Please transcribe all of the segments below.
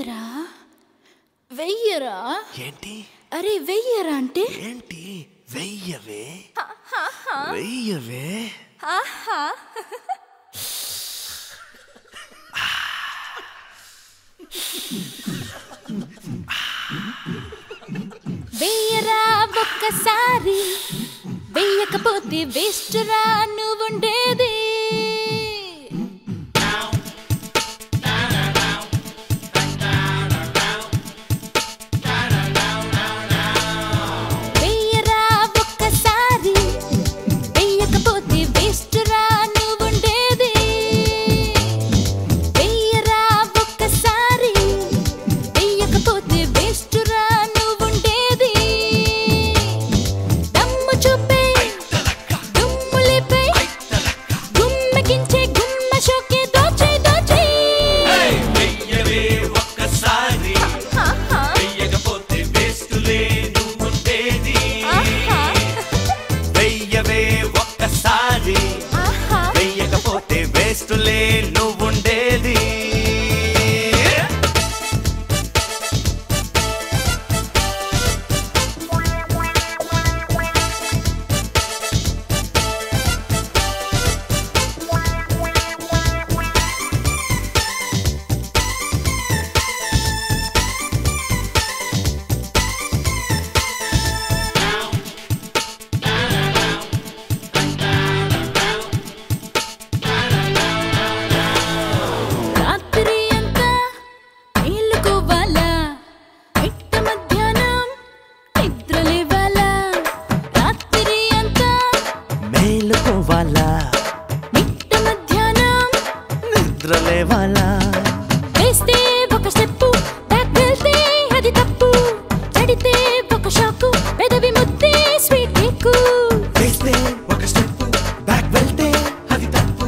వెయ్యరా వెయ్యరా ఏంటి అరే వెయ్యరా అంటే ఏంటి వెయ్యవే వెయ్యవే వెయ్యరా ఒక్కసారి వెయ్యకపోతే వేస్ట్ రా నువ్వుండేది నువ్వుండేది నిద్రలేవాలా వేస్తే ఒక స్టెప్పు బ్యాక్ వెళ్తే అది తప్పు చడితే ఒక షాకు పెదవి ముద్దే స్వీట్ కేక్ వేస్తే ఒక స్టెప్పు బ్యాక్ వెళ్తే అది తప్పు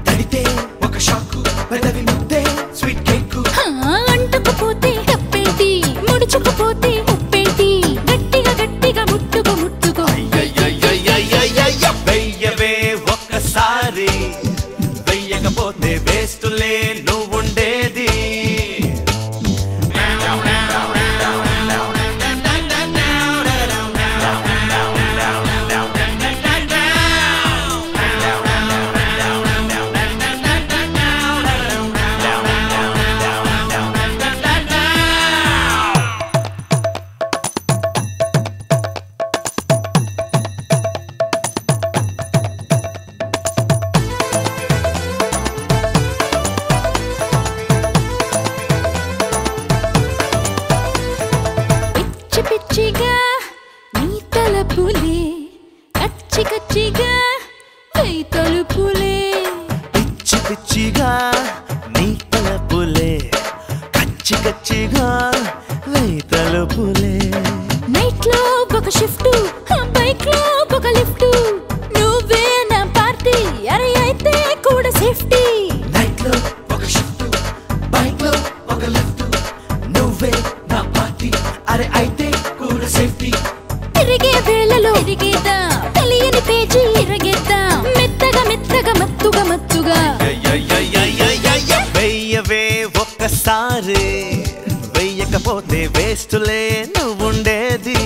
చడితే ఒక షాకు పెదవి ముద్దే స్వీట్ కేక్ అంటుకుపోతే తప్పేంటి ముడుచుకుపోతే ఉప్పేంటి గట్టిగా గట్టిగా ముట్టుకో ముట్టుకో వెయ్యవే ఒక్కసారి వెయ్యకపోతే వేస్టులే నువ్వుండేది పిచ్చిగా నీ తలపులే కచ్చి కచ్చిగా వెయ్యి తలుపులే పిచ్చి పిచ్చిగా నీ తలపులే కచ్చి కచ్చిగా వెయ్యి తలుపులే నైట్ లో ఒక షిఫ్ట్ బైక్ లో ఒక లిఫ్ట్ నువ్వే నా పార్టీ అరే అయితే కూడా సేఫ్టీ నైట్ లో ఒక షిఫ్ట్ బైక్ లో ఒక లిఫ్ట్ నువ్వే నా పార్టీ అరే అయితే కూడా సేఫ్టీ తిరిగే వేళలో తిరిగేద్దాం తెలియని పేజీ ఇరగేద్దాం మెత్తగా మెత్తగా మత్తుగా మత్తుగా వెయ్యవే ఒక్కసారి వెయ్యకపోతే వేస్టులే నువ్వుండేది